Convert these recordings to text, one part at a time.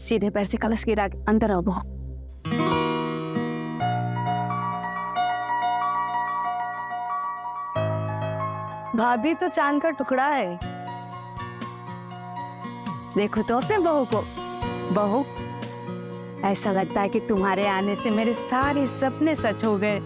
सीधे पैर से कलश गिरा के अंदर आओ बहू। भाभी तो चांद का टुकड़ा है। देखो तो अपने बहू को। बहू, ऐसा लगता है कि तुम्हारे आने से मेरे सारे सपने सच हो गए।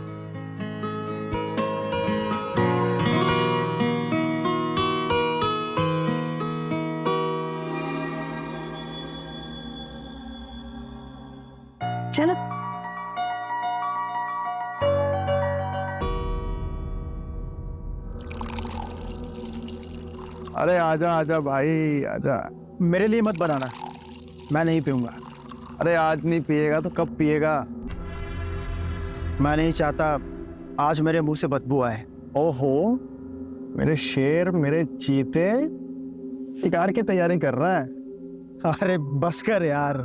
चलो। अरे आजा आजा भाई आजा। मेरे लिए मत बनाना, मैं नहीं पीऊंगा। अरे आज नहीं पिएगा तो कब पिएगा? मैं नहीं चाहता आज मेरे मुंह से बदबू आए। ओहो, मेरे शेर, मेरे चीते शिकार की तैयारी कर रहा है। अरे बस कर यार।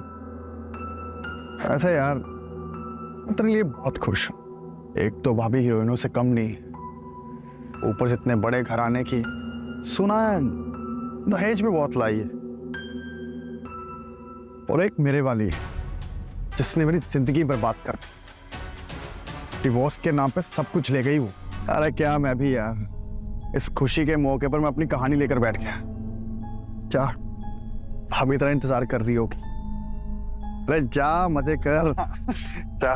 ऐसे यार, मैं तेरे लिए बहुत खुश हूँ। एक तो भाभी हीरोइनों से कम नहीं, ऊपर से इतने बड़े घराने की। सुना है दहेज भी बहुत लाई है। और एक मेरे वाली है जिसने मेरी जिंदगी बर्बाद कर दी। डिवोर्स के नाम पे सब कुछ ले गई वो। अरे क्या मैं भी यार, इस खुशी के मौके पर मैं अपनी कहानी लेकर बैठ गया। जा, भाभी तरह इंतजार कर रही होगी। अरे जा, मजे कर। जा।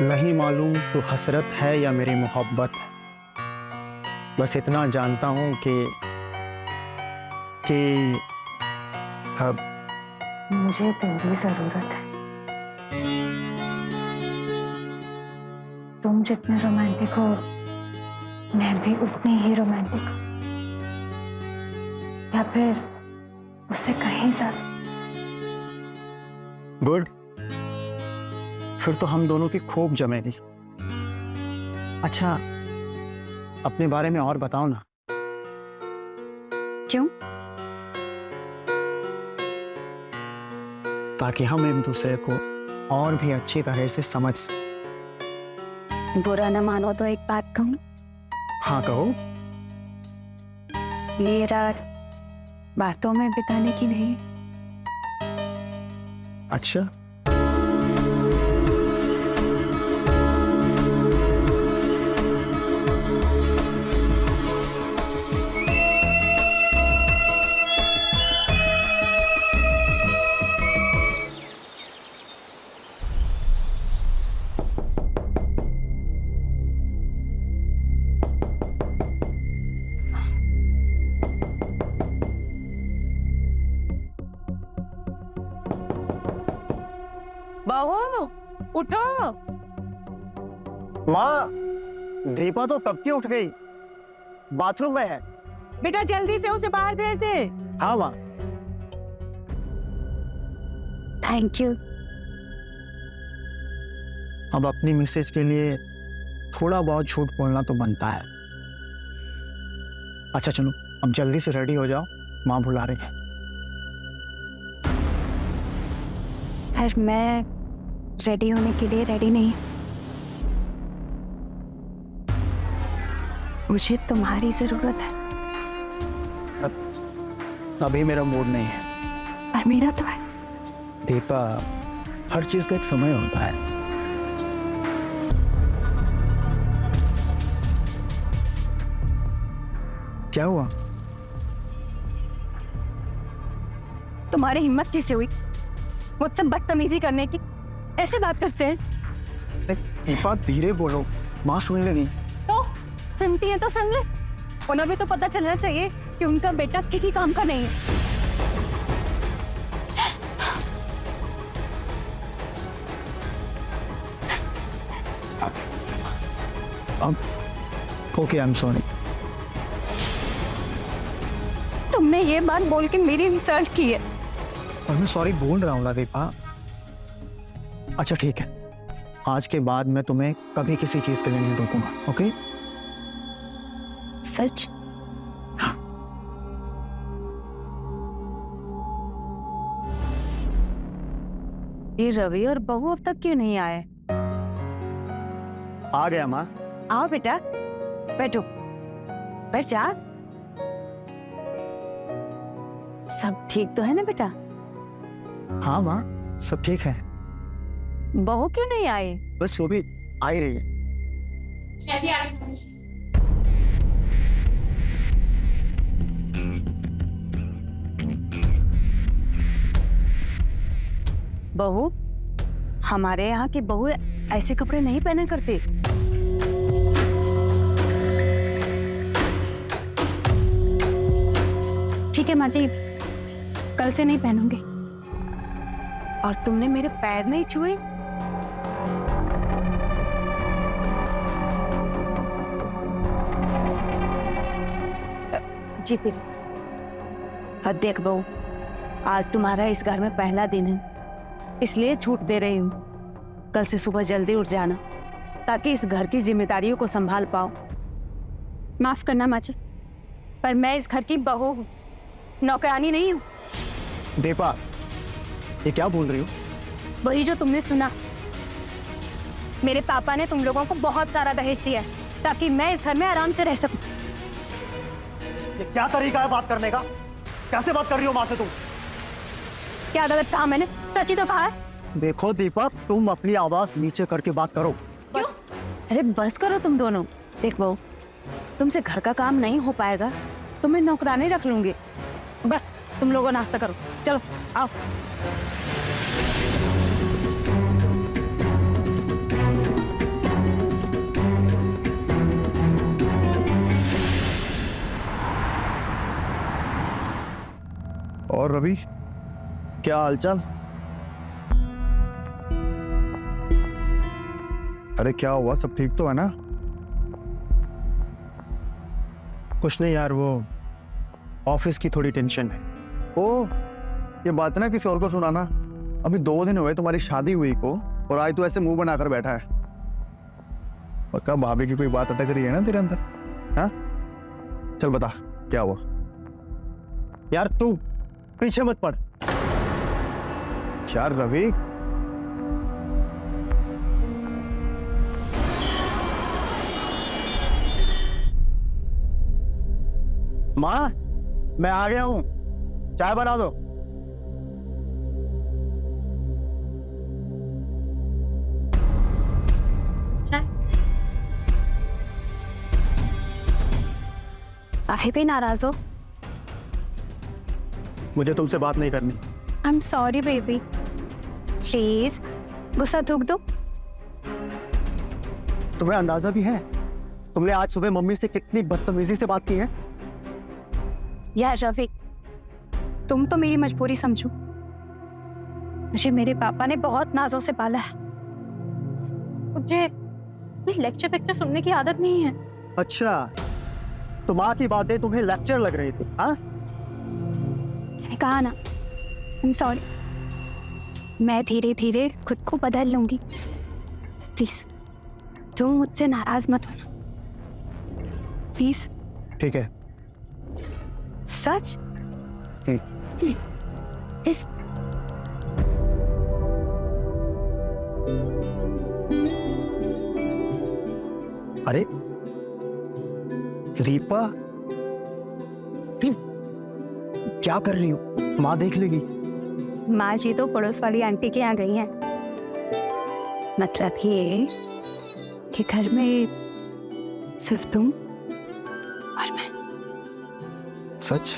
नहीं मालूम तो हसरत है या मेरी मोहब्बत है, बस इतना जानता हूं कि अब मुझे तेरी जरूरत है। तुम जितने रोमांटिक हो, मैं भी उतनी ही रोमांटिक हूँ, या फिर उससे कहीं ज्यादा। गुड, फिर तो हम दोनों की खूब जमेगी। अच्छा, अपने बारे में और बताओ ना। क्यों? ताकि हम एक दूसरे को और भी अच्छी तरह से समझ सकें। बुरा न मानो तो एक बात कहूँ। हाँ कहो। ये रात बातों में बिताने की नहीं। अच्छा, बहू उठो। माँ, दीपा तो कब की उठ गई, बाथरूम में है। बेटा जल्दी से उसे बाहर भेज दे। हाँ माँ। Thank you. अब अपनी मिसेज के लिए थोड़ा बहुत झूठ बोलना तो बनता है। अच्छा चलो, अब जल्दी से रेडी हो जाओ, माँ बुला रही है। सर, मैं रेडी होने के लिए रेडी नहीं। मुझे तुम्हारी जरूरत है। अभी मेरा मूड नहीं है। और मेरा तो है। दीपा, हर चीज का एक समय होता है। क्या हुआ? तुम्हारी हिम्मत कैसे हुई मुझसे बदतमीजी करने की? ऐसे बात करते हैं? दीपा धीरे बोलो, माँ सुन लेगी। तो सुनती है तो सुन ले। उन्हें भी तो पता चलना चाहिए कि उनका बेटा किसी काम का नहीं है। Okay, I am sorry. तुमने ये बात बोल के मेरी इंसल्ट की है। और मैं सॉरी बोल रहा हूँ दीपा। अच्छा ठीक है, आज के बाद मैं तुम्हें कभी किसी चीज के लिए नहीं रोकूंगा। ओके? सच? हाँ। ये रवि और बहू अब तक क्यों नहीं आए? आ गया माँ। आओ बेटा, बैठो, बैठ जा। सब ठीक तो है ना बेटा? हाँ माँ, सब ठीक है। बहू क्यों नहीं आई? बस वो भी आ ही रही है। बहू, हमारे यहाँ की बहू ऐसे कपड़े नहीं पहना करती। ठीक है माँ जी, कल से नहीं पहनूंगी। और तुमने मेरे पैर नहीं छुए? जीती रही। देख बहू, आज तुम्हारा इस घर में पहला दिन है, इसलिए छूट दे रही हूँ। कल से सुबह जल्दी उठ जाना ताकि इस घर की जिम्मेदारियों को संभाल पाओ। माफ करना माँ जी, पर मैं इस घर की बहू हूँ, नौकरानी नहीं हूँ। दीपा, ये क्या बोल रही हो? वही जो तुमने सुना। मेरे पापा ने तुम लोगों को बहुत सारा दहेज दिया है ताकि मैं इस घर में आराम से रह सकूं। ये क्या तरीका है बात करने का? कैसे बात कर रही हो माँ से तुम? क्या गलत कहा मैंने? सच ही तो कहा है। देखो दीपा, तुम अपनी आवाज नीचे करके बात करो। बस, अरे बस करो तुम दोनों। देख बहू, तुमसे घर का काम नहीं हो पाएगा तो मैं नौकरानी रख लूंगी। बस तुम लोगों नाश्ता करो, चलो आओ। और रवि, क्या हालचाल? अरे क्या हुआ, सब ठीक तो है ना? कुछ नहीं यार, वो ऑफिस की थोड़ी टेंशन है। ओ, ये बात ना किसी और को सुनाना। अभी 2 दिन हुए तुम्हारी शादी हुई को, और आज तो ऐसे मुंह बनाकर बैठा है। और कब भाभी की कोई बात अटक रही है ना तेरे अंदर? हाँ, चल बता क्या हुआ? यार तू पीछे मत पड़। यार रवि, माँ, मैं आ गया हूँ, चाय बना दो। काहे पे नाराज हो? मुझे तुमसे बात नहीं करनी। I am sorry baby, please गुस्सा थूक दो। तुम्हें अंदाजा भी है तुमने आज सुबह मम्मी से कितनी बदतमीजी से बात की है? यार रवि, तुम तो मेरी मजबूरी समझो। मुझे मेरे पापा ने बहुत नाजों से पाला है। मुझे लेक्चर वेक्चर सुनने की आदत नहीं है। अच्छा, तो माँ की बातें तुम्हें लेक्चर लग रही थी? हाँ, मैंने कहा ना, आई एम सॉरी। मैं धीरे धीरे खुद को बदल लूंगी। प्लीज तुम मुझसे नाराज मत होना, प्लीज। ठीक है। सच? अरे दीपा, क्या कर रही हो? माँ देख लेगी। माँ जी तो पड़ोस वाली आंटी के यहाँ गई हैं। मतलब ये कि घर में सिर्फ तुम और मैं। सच?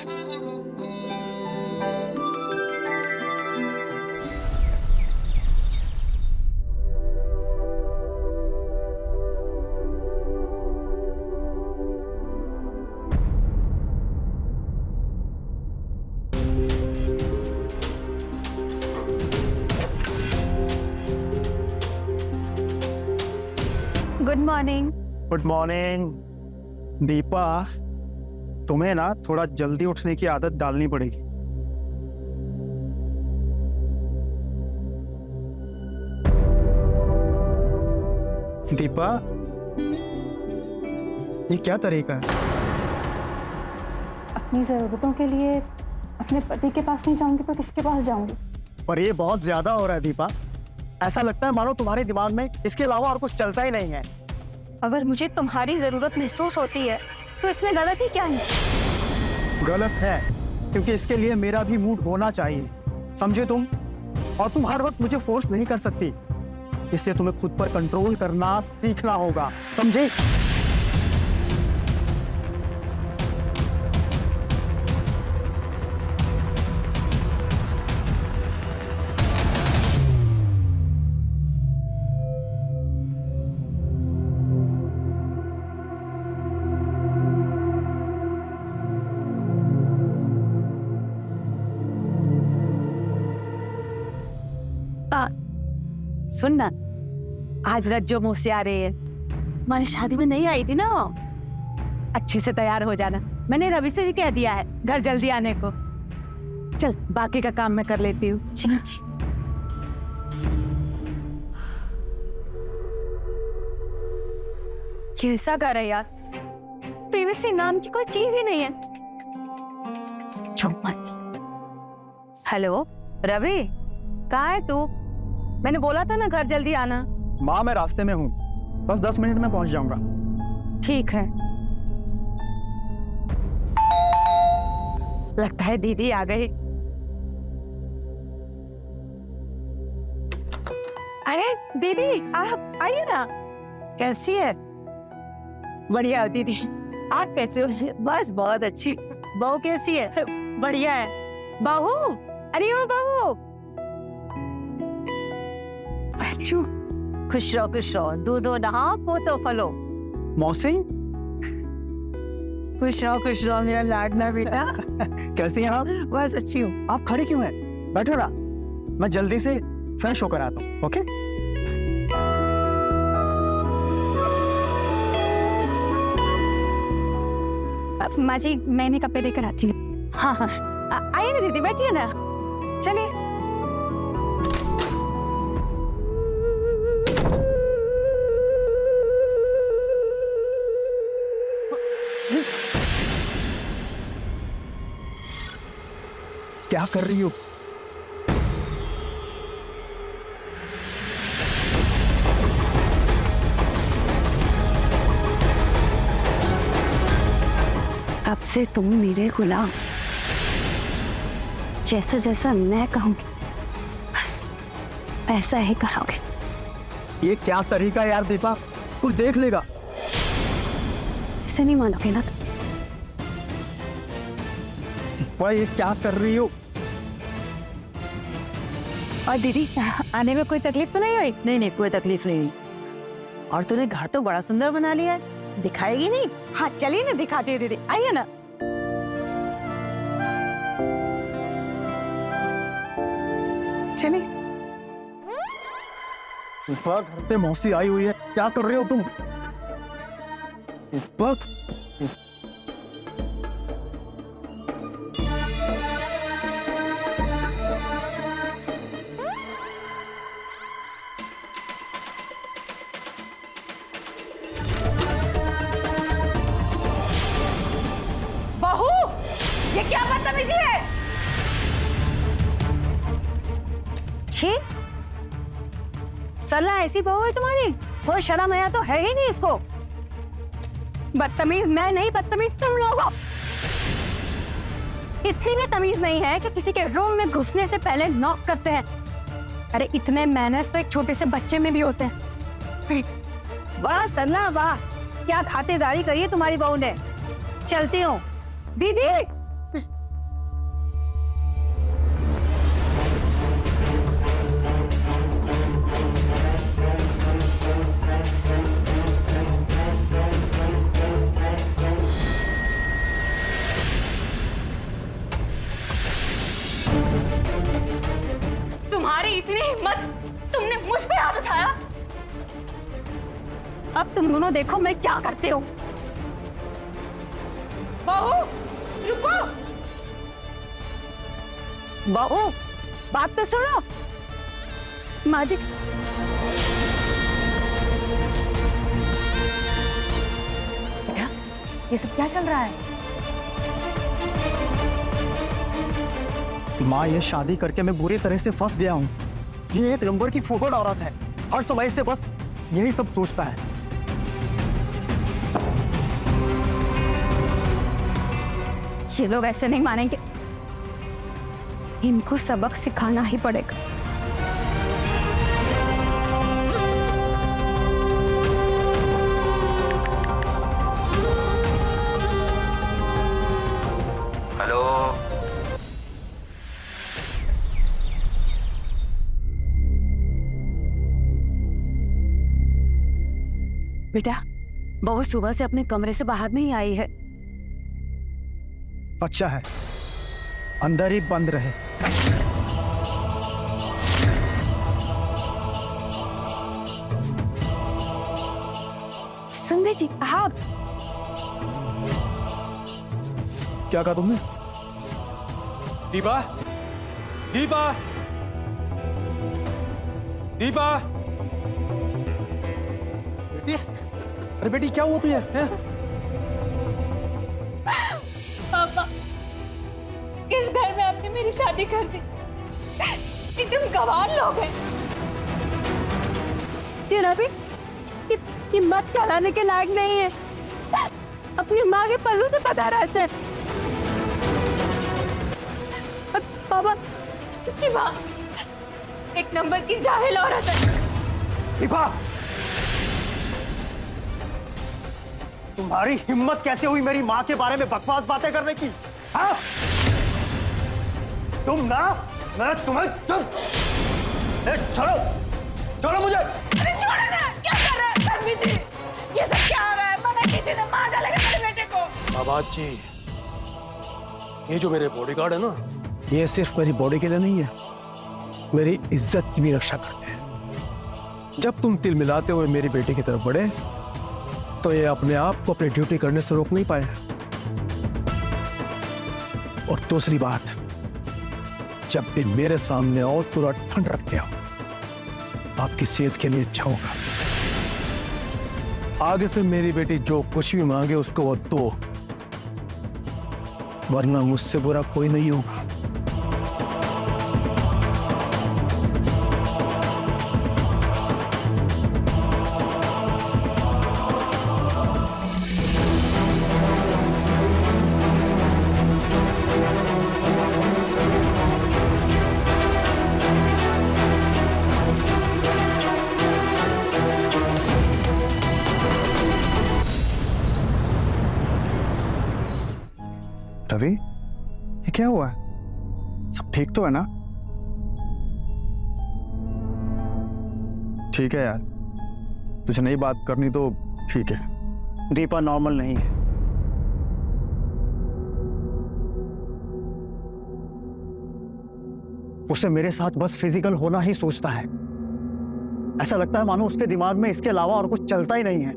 Good morning. Good morning. Deepa, तुम्हें ना थोड़ा जल्दी उठने की आदत डालनी पड़ेगी। दीपा, ये क्या तरीका है? अपनी जरूरतों के लिए अपने पति के पास नहीं जाऊंगी तो किसके पास जाऊंगी? पर ये बहुत ज्यादा हो रहा है दीपा। ऐसा लगता है मानो तुम्हारे दिमाग में इसके अलावा और कुछ चलता ही नहीं है। अगर मुझे तुम्हारी जरूरत महसूस होती है तो इसमें गलती क्या है? गलत है क्योंकि इसके लिए मेरा भी मूड होना चाहिए, समझे तुम? और तुम हर वक्त मुझे फोर्स नहीं कर सकती, इसलिए तुम्हें खुद पर कंट्रोल करना सीखना होगा, समझे? सुन ना, आज रज्जो मुंह से आ रही है। हमारी शादी में नहीं आई थी ना, अच्छे से तैयार हो जाना। मैंने रवि से भी कह दिया है घर जल्दी आने को। चल बाकी का काम मैं कर लेती हूँ। जी जी। कैसा घर है यार, प्रिवेसी नाम की कोई चीज ही नहीं है। हेलो रवि, कहाँ है तू? मैंने बोला था ना घर जल्दी आना। माँ मैं रास्ते में हूँ, बस 10 मिनट में पहुंच जाऊंगा। ठीक है। लगता है दीदी आ गई। अरे दीदी आप आइए ना। कैसी है? बढ़िया हो दीदी, आप कैसे हो? बस बहुत अच्छी। बहू कैसी है? बढ़िया है। बहू, अरे ओ बहू, बैठो। खुश रहो, दूधो नहा पोतो फलो। मौसी खुश रहो मेरा लाडला बेटा। कैसी हैं आप? बस अच्छी हूँ। आप खड़े क्यों हैं? बैठो ना, मैं जल्दी से फ्रेश होकर आता हूँ। ओके? माँ जी मैंने कपड़े देकर आती हूँ। हाँ हाँ, आइए ना दीदी, बैठिए ना। चलिए। क्या कर रही हो? अब से तुम मेरे गुलाम, जैसा जैसा मैं कहूंगी बस ऐसा ही करोगे। ये क्या तरीका है यार दीपा, कुछ देख लेगा। इसे नहीं मानोगे ना? दीपा ये क्या कर रही हो? और दीदी आने में कोई तकलीफ तो नहीं हुई? नहीं कोई तकलीफ नहीं हुई। और तूने घर तो बड़ा सुंदर बना लिया है, दिखाएगी नहीं? हाँ चलिए ना, दिखाती है दीदी, आइए ना। चलिए। दीपा घर पे मौसी आई हुई है, क्या कर रहे हो तुम? दीपा बहू, ये क्या बदतमीजी है? छी, सला ऐसी बहू है तुम्हारी? कोई शर्म है तो है ही नहीं इसको। बदतमीज मैं नहीं, बदतमीज तुम लोग हो। इतनी भी तमीज नहीं है कि किसी के रूम में घुसने से पहले नॉक करते हैं। अरे इतने मैनर्स तो एक छोटे से बच्चे में भी होते हैं। वाह सल्ला वाह, क्या खातिरदारी करी है तुम्हारी बहू ने। चलती हूँ दीदी। तुम्हारी इतनी हिम्मत, तुमने मुझ पे हाथ उठाया। अब तुम दोनों देखो मैं क्या करते हो। बहू रुको, बहू बात तो सुनो। माँ जी बेटा, ये सब क्या चल रहा है? माँ ये शादी करके मैं बुरी तरह से फंस गया हूँ। ये एक नंबर की फुकड़ औरत है, हर समय से बस यही सब सोचता है। ये लोग ऐसे नहीं मानेंगे, इनको सबक सिखाना ही पड़ेगा। हेलो। बेटा, बहू सुबह से अपने कमरे से बाहर नहीं आई है। अच्छा है, अंदर ही बंद रहे। सुंदर जी, आप क्या कहा तुमने? दीपा, दीपा, दीपा। बेटी, अरे बेटी क्या हुआ तुझे? हैं? पापा, किस घर में आपने मेरी शादी कर दी? एकदम गंवार लोग हैं। जीना भी हिम्मत कराने के लायक नहीं है। अपनी माँ के पल्लू से बता रहते हैं। और पापा, इसकी माँ एक नंबर की जाहिल औरत है। दीपा, तुम्हारी हिम्मत कैसे हुई मेरी माँ के बारे में बकवास बातें करने की? हाँ? तुम ना, मैं तुम्हें छोड़ो, छोड़ो मुझे। अरे छोड़ो ना, क्या कर रहे हैं तन्वी जी? ये सब क्या हो रहा है? मना कीजिए ना, मार डालेगा मेरे बेटे को। आबाद जी, ये जो मेरे बॉडीगार्ड है ना, ये सिर्फ मेरी बॉडी के लिए नहीं है, मेरी इज्जत की भी रक्षा करते हैं। जब तुम तिल मिलाते हुए मेरी बेटी की तरफ बढ़े तो ये अपने आप को अपनी ड्यूटी करने से रोक नहीं पाए। और दूसरी बात, जब भी मेरे सामने आओ पूरा ठंड रखते हो, आपकी सेहत के लिए अच्छा होगा। आगे से मेरी बेटी जो कुछ भी मांगे उसको वो दो, वरना मुझसे बुरा कोई नहीं होगा। रवि, ये क्या हुआ है? सब ठीक तो है ना? ठीक है यार, तुझे नहीं बात करनी तो ठीक है। दीपा नॉर्मल नहीं है। उसे मेरे साथ बस फिजिकल होना ही सोचता है। ऐसा लगता है मानो उसके दिमाग में इसके अलावा और कुछ चलता ही नहीं है।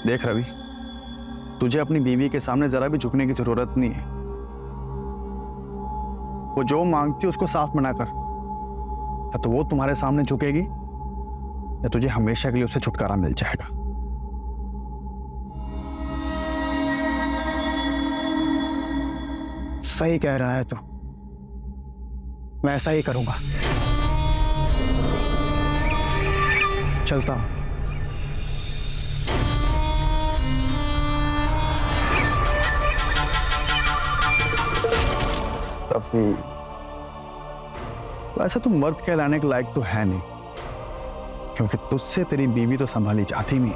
देख रवि, तुझे अपनी बीवी के सामने जरा भी झुकने की जरूरत नहीं है। वो जो मांगती है उसको साफ मना कर। या तो वो तुम्हारे सामने झुकेगी या तुझे हमेशा के लिए उससे छुटकारा मिल जाएगा। सही कह रहा है तो मैं ऐसा ही करूंगा। चलता हूं। रवि, वैसे तुम मर्द कहलाने के लायक तो है नहीं, क्योंकि तुझसे तेरी बीवी तो संभाली जाती नहीं।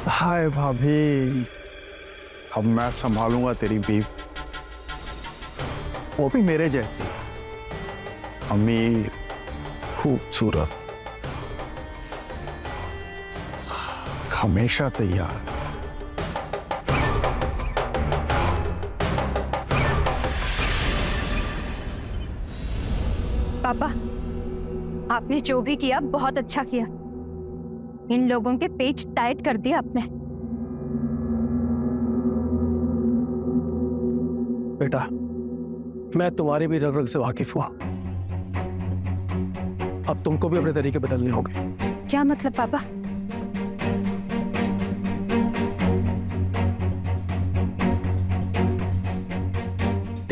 हाय भाभी, अब मैं संभालूंगा तेरी बीवी, वो भी मेरे जैसी, अमीर, खूबसूरत, हमेशा तैयार। पापा, आपने जो भी किया बहुत अच्छा किया। इन लोगों के पेच टाइट कर दिया आपने। बेटा, मैं तुम्हारी भी रग रग से वाकिफ हुआ। अब तुमको भी अपने तरीके बदलने होंगे। क्या मतलब पापा?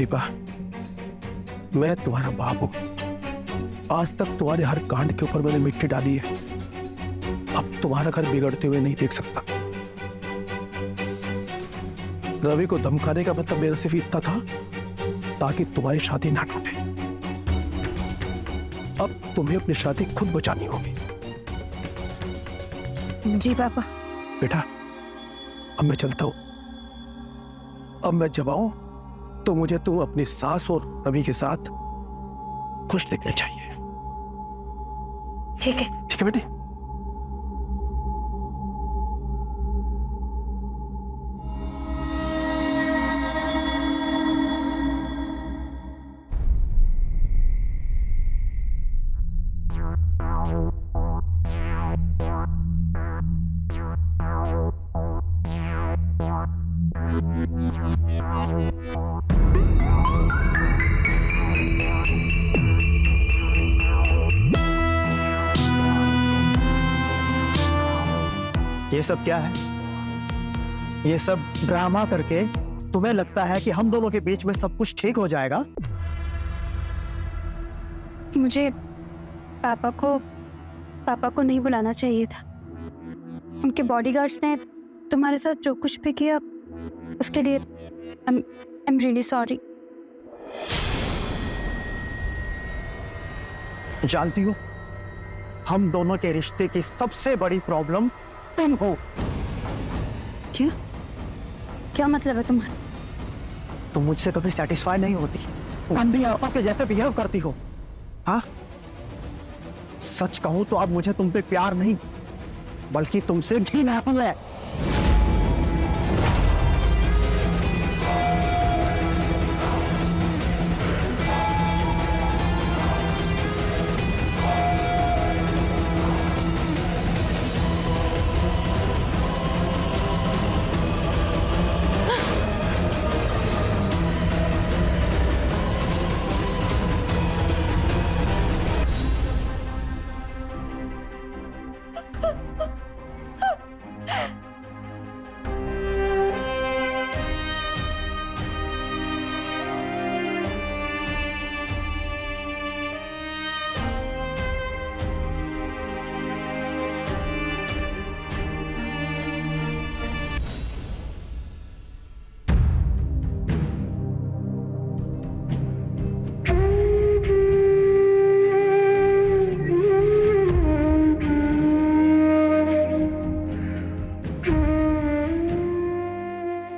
दीपा, मैं तुम्हारा बाप हूं। आज तक तुम्हारे हर कांड के ऊपर मैंने मिट्टी डाली है। अब तुम्हारा घर बिगड़ते हुए नहीं देख सकता। रवि को धमकाने का मतलब मेरा सिर्फ इतना था ताकि तुम्हारी शादी ना टूटे। अब तुम्हें अपनी शादी खुद बचानी होगी। जी पापा। बेटा, अब मैं चलता हूं। अब मैं जब आऊं तो मुझे तुम अपनी सास और रवि के साथ खुश दिखना चाहिए। ठीक है। ठीक है बेटी। ये सब क्या है? ये सब ड्रामा करके तुम्हें लगता है कि हम दोनों के बीच में सब कुछ ठीक हो जाएगा? मुझे पापा को नहीं बुलाना चाहिए था। उनके बॉडीगार्ड्स ने तुम्हारे साथ जो कुछ भी किया उसके लिए आई एम रियली सॉरी। जानती हो, हम दोनों के रिश्ते की सबसे बड़ी प्रॉब्लम तुम हो। क्या क्या मतलब है तुम्हारा? तुम मुझसे कभी सेटिस्फाई नहीं होती, गंदी आपा के जैसे बिहेव करती हो। हाँ, सच कहूं तो अब मुझे तुम पे प्यार नहीं बल्कि तुमसे घृणा है।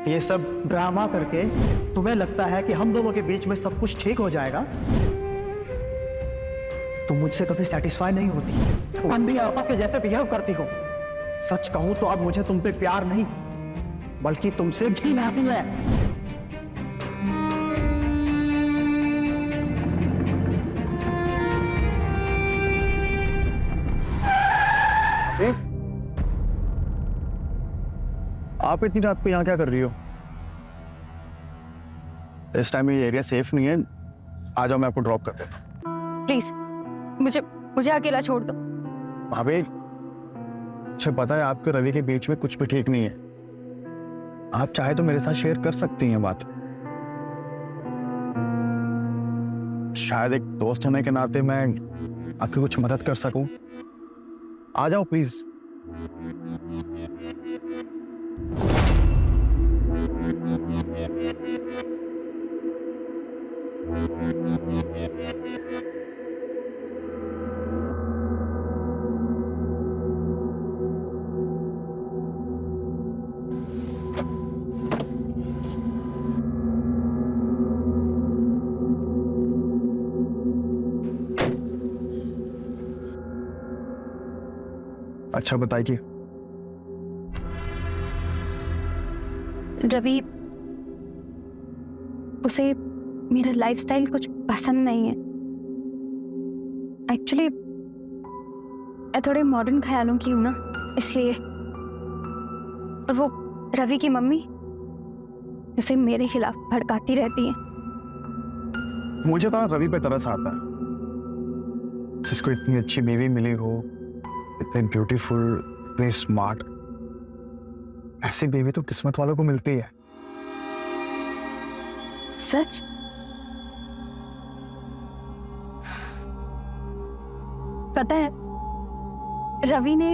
ये सब ड्रामा करके तुम्हें लगता है कि हम दोनों के बीच में सब कुछ ठीक हो जाएगा? तुम मुझसे कभी सेटिस्फाई नहीं होती, गंदी आपा के जैसे बिहेव करती हो। सच कहूं तो अब मुझे तुम पे प्यार नहीं बल्कि तुमसे घृणा है। आप इतनी रात को यहाँ क्या कर रही हो? इस टाइम ये एरिया सेफ नहीं है। आ जाओ, मैं आपको ड्रॉप कर देता हूँ। प्लीज मुझे अकेला छोड़ दो। भाभी, मुझे पता है आपके रवि के बीच में कुछ भी ठीक नहीं है। आप चाहे तो मेरे साथ शेयर कर सकती हैं बात। शायद एक दोस्त होने के नाते मैं आपकी कुछ मदद कर सकूं। आ जाओ प्लीज। अच्छा बताइए। रवि, उसे मेरा लाइफस्टाइल कुछ पसंद नहीं है। एक्चुअली मैं थोड़े मॉडर्न ख्यालों की हूं ना, इसलिए। और वो रवि की मम्मी उसे मेरे खिलाफ भड़काती रहती है। मुझे तो रवि पे तरस आता है, जिसको इतनी अच्छी बीवी मिली हो, इतनी ब्यूटीफुल, इतनी स्मार्ट। ऐसी बीवी तो किस्मत वालों को मिलती है। सच? पता है, रवि ने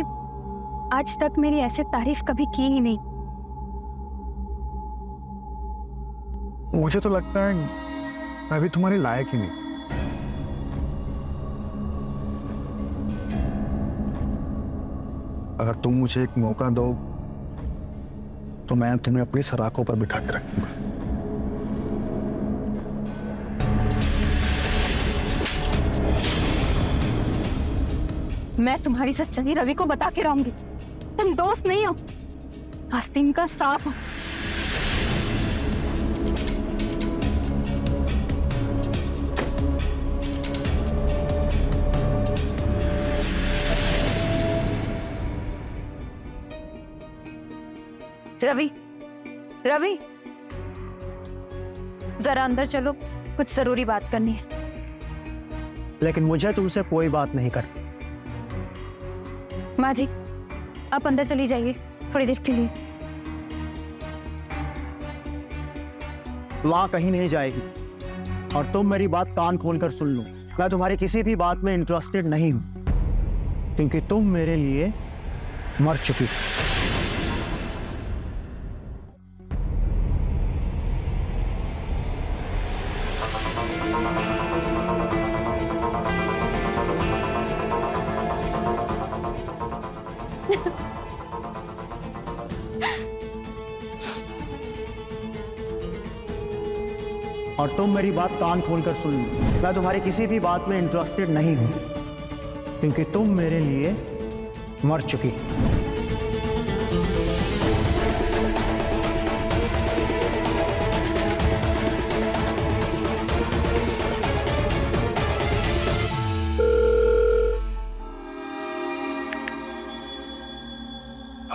आज तक मेरी ऐसे तारीफ कभी की ही नहीं। मुझे तो लगता है मैं भी तुम्हारे लायक ही नहीं। अगर तुम मुझे एक मौका दो तो मैं तुम्हें अपनी सराखों पर बिठा के रखूंगा। मैं तुम्हारी सच्चाई रवि को बता के रहूंगी। तुम दोस्त नहीं हो, आस्तीन का सांप हो। रवि, रवि, जरा अंदर चलो, कुछ जरूरी बात करनी है। लेकिन मुझे तुमसे कोई बात नहीं करनी। माँ जी, आप अंदर चली जाइए थोड़ी देर के लिए। माँ कहीं नहीं जाएगी और तुम मेरी बात कान खोलकर सुन लो। मैं तुम्हारी किसी भी बात में इंटरेस्टेड नहीं हूं, क्योंकि तुम मेरे लिए मर चुकी हो। और तुम मेरी बात कान खोलकर सुन लो। मैं तुम्हारी किसी भी बात में इंटरेस्टेड नहीं हूं, क्योंकि तुम मेरे लिए मर चुकी हो।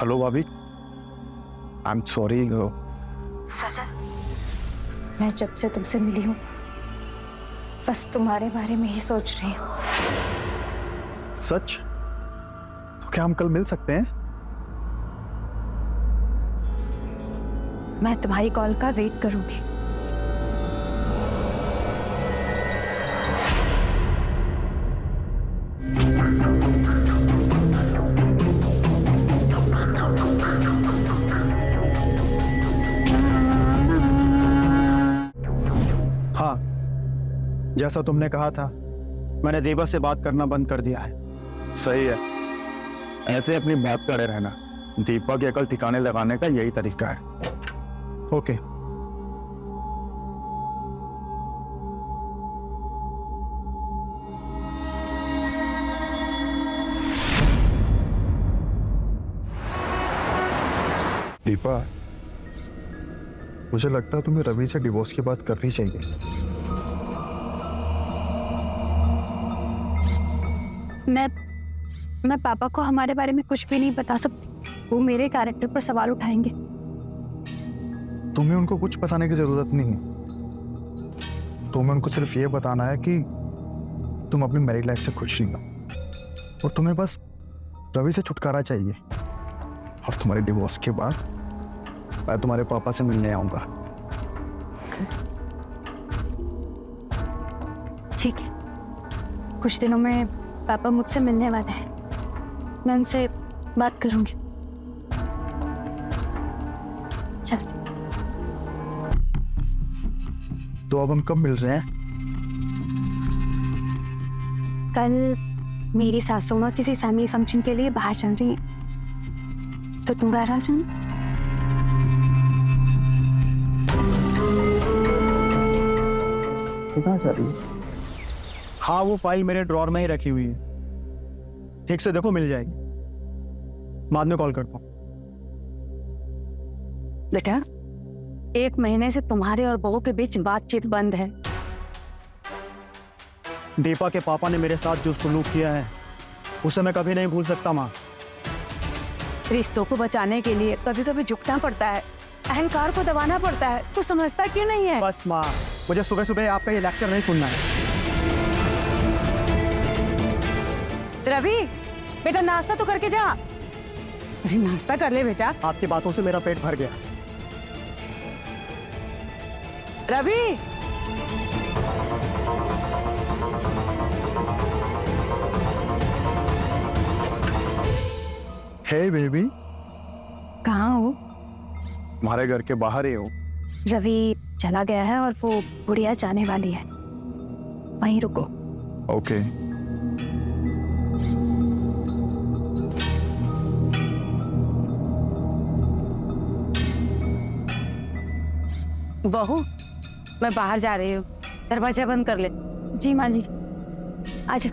हेलो भाभी, आई एम सॉरी। सजन, मैं जब से तुमसे मिली हूँ बस तुम्हारे बारे में ही सोच रही हूँ। सच? तो क्या हम कल मिल सकते हैं? मैं तुम्हारी कॉल का वेट करूंगी। हाँ, जैसा तुमने कहा था, मैंने देवा से बात करना बंद कर दिया है। सही है, ऐसे अपनी बात करे रहना। दीपा की अकल ठिकाने लगाने का यही तरीका है। ओके। दीपा, मुझे लगता है तुम्हें रवि से डिवोर्स की बात करनी चाहिए। मैं पापा को हमारे बारे में कुछ भी नहीं बता सकती। वो मेरे कैरेक्टर पर सवाल उठाएंगे। तुम्हें उनको कुछ बताने की जरूरत नहीं है। तुम्हें उनको सिर्फ ये बताना है कि तुम अपनी मैरिड लाइफ से खुश नहीं हो और तुम्हें बस रवि से छुटकारा चाहिए। और तुम्हारे डिवोर्स के बाद मैं तुम्हारे पापा से मिलने आऊंगा। ठीक है, कुछ दिनों में पापा मुझसे मिलने वाले हैं। मैं उनसे बात करूंगी। चल। तो अब हम कब मिल रहे हैं? कल मेरी सासू माँ किसी फैमिली फंक्शन के लिए बाहर चल रही हैं, तो तुम घर आ जाना। कहाँ जा रही है? हाँ, वो फाइल मेरे ड्रॉर में ही रखी हुई है। ठीक से देखो, मिल जाएगी। बाद में कॉल करता हूँ। बेटा, 1 महीने से तुम्हारे और बहू के बीच बातचीत बंद है। दीपा के पापा ने मेरे साथ जो सुलूक किया है उसे मैं कभी नहीं भूल सकता माँ। रिश्तों को बचाने के लिए कभी कभी झुकना पड़ता है, अहंकार को दबाना पड़ता है। तू समझता क्यों नहीं है? बस माँ, मुझे सुबह सुबह आपका ये लेक्चर नहीं सुनना है। रवि, बेटा नाश्ता तो करके जा। अरे नाश्ता कर ले बेटा। आपकी बातों से मेरा पेट भर गया। रवि, हे बेबी, कहाँ हो? तुम्हारे घर के बाहर ही हूँ। रवि चला गया है और वो गुड़िया जाने वाली है, वहीं रुको। ओके। बहू, मैं बाहर जा रही हूँ, दरवाजा बंद कर ले। जी माँ जी। आजा।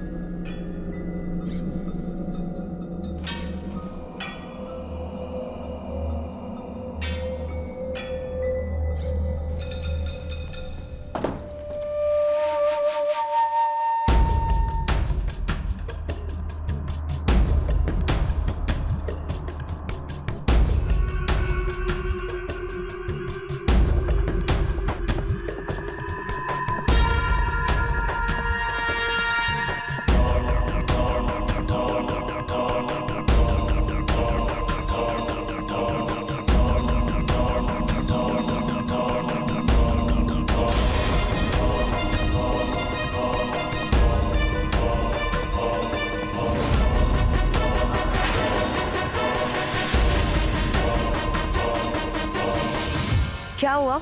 क्या हुआ?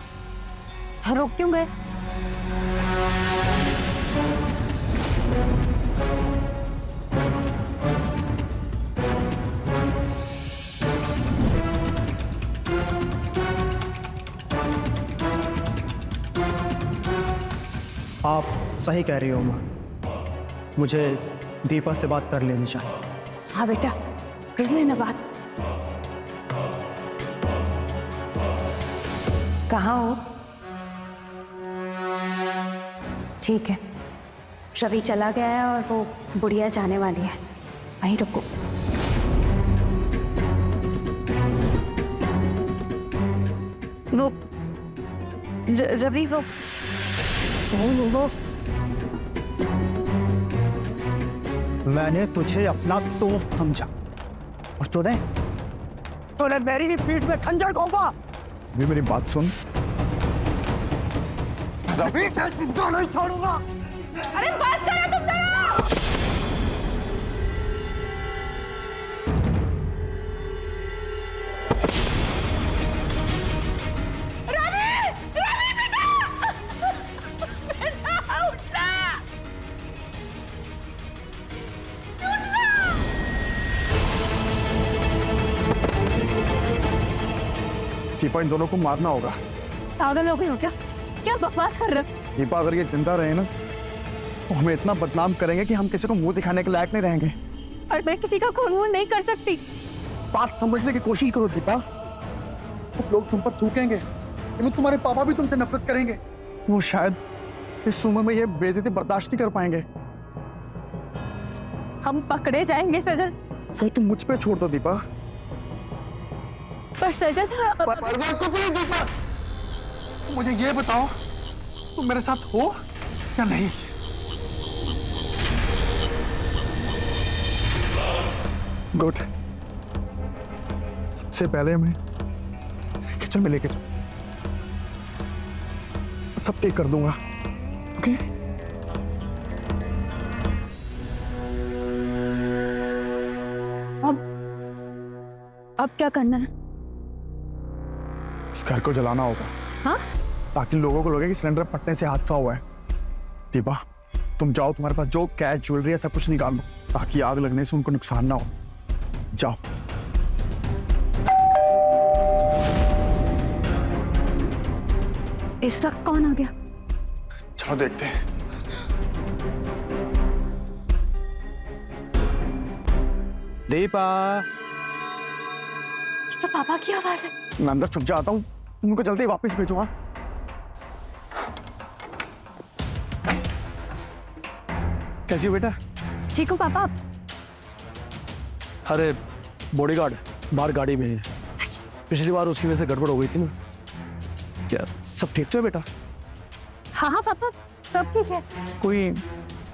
रुक क्यों गए? आप सही कह रही हो माँ, मुझे दीपा से बात कर लेनी चाहिए। हाँ बेटा, कर लेना बात। कहाँ हो? ठीक है, रवि चला गया है और वो बुढ़िया जाने वाली है, वहीं रुको। वो रवि वो मैंने तुझे अपना दोस्त समझा और तूने मेरी ही पीठ में खंजर घोंपा। भी मेरी बात सुन। रवि, मैं जिंदा नहीं छोड़ूंगा। अरे बस करो तुम दोनों। दीपा, इन दोनों को मारना होगा। पागल हो गई हो क्या? क्या बकवास कर रहे हो? दीपा, अगर ये जिंदा रहे ना तो हमें इतना बदनाम करेंगे कि हम किसी को मुंह दिखाने के लायक नहीं रहेंगे। और मैं किसी का खून वून नहीं कर सकती। बात समझने की कोशिश करो दीपा। सब लोग तुम पर थूकेंगे, लेकिन तुम्हारे पापा भी तुमसे नफरत करेंगे। वो शायद इस उम्र में ये बेइज्जती बर्दाश्त नहीं कर पाएंगे। हम पकड़े जाएंगे सजन। सही, तुम मुझ पे छोड़ दो दीपा। पर सजन कुछ नहीं दीपा, मुझे ये बताओ तुम मेरे साथ हो या नहीं? गुड। सबसे पहले मैं किचन में लेके जाऊं, सब ठीक कर दूंगा। ओके? अब क्या करना है? इस घर को जलाना होगा। हाँ? ताकि लोगों को लगे कि सिलेंडर फटने से हादसा हुआ है। दीपा, तुम जाओ, तुम्हारे पास जो कैश ज्वेलरी है सब कुछ निकाल लो, ताकि आग लगने से उनको नुकसान ना हो। जाओ। इस वक्त कौन आ गया? चलो देखते हैं। दीपा, ये तो पापा की आवाज है। मैं अंदर छुप जाता हूँ, तुमको जल्दी वापस भेजो। हाँ, कैसी हो बेटा? ठीक हो पापा? अरे बॉडीगार्ड बाहर गाड़ी में है। पिछली बार उसकी वजह से गड़बड़ हो गई थी ना। क्या सब ठीक तो है बेटा? हाँ हाँ पापा, सब ठीक है। कोई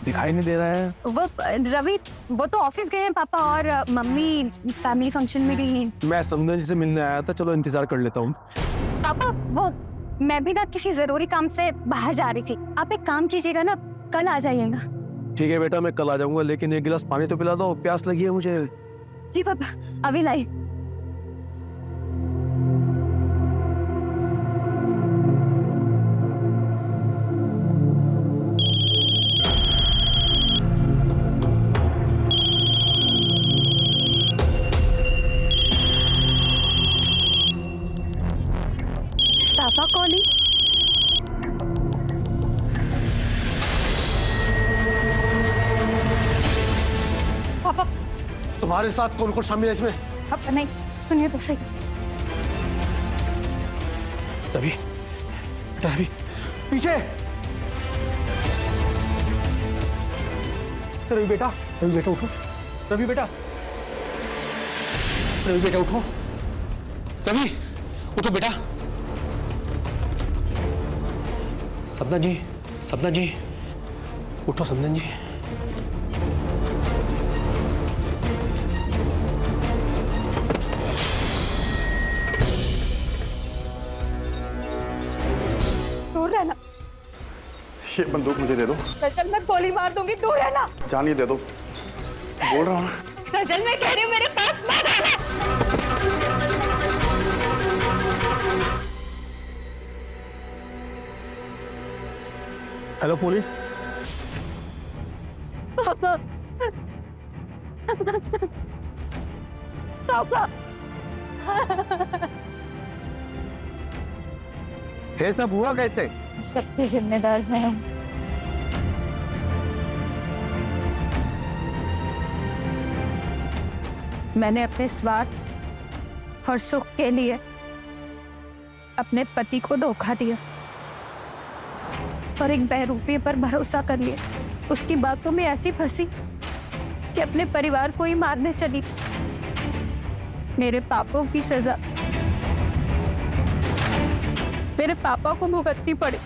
दिखाई नहीं दे रहा है। वो रवि वो तो ऑफिस गए हैं पापा, और मम्मी फैमिली फंक्शन में गई हैं। मैं समझा जी से मिलने आया था, चलो इंतजार कर लेता हूँ। पापा वो मैं भी ना किसी जरूरी काम से बाहर जा रही थी। आप एक काम कीजिएगा ना, कल आ जाइएगा। ठीक है बेटा, मैं कल आ जाऊंगा, लेकिन एक गिलास पानी तो पिला दो, प्यास लगी है मुझे। जी पापा, अभी लाई। पापा कॉलिंग। पापा तुम्हारे साथ कौन कौन शामिल है इसमें? पापा नहीं, सुनिए तो सही। रवि, रवि, पीछे। रवि बेटा, रवि बेटा उठो। रवि बेटा, रवि बेटा उठो। रवि उठो बेटा। सपना जी, सपना जी, उठो सपना जी। दूर रहना। ये बंदूक मुझे दे दो। सजल, मैं गोली मार दूंगी, दूर रहना। जानिए दे दो, बोल रहा हूँ ना। सजल, मैं कह रही हूँ मेरे पास मत आना। Hello police. पापा, पापा, ये सब हुआ कैसे? सबकी जिम्मेदार मैं हूँ। मैंने अपने स्वार्थ और सुख के लिए अपने पति को धोखा दिया और एक बहरूपी पर भरोसा कर लिया। उसकी बातों में ऐसी फंसी कि अपने परिवार को ही मारने चली थी। मेरे पापों की सजा मेरे पापा को भुगतनी पड़ी।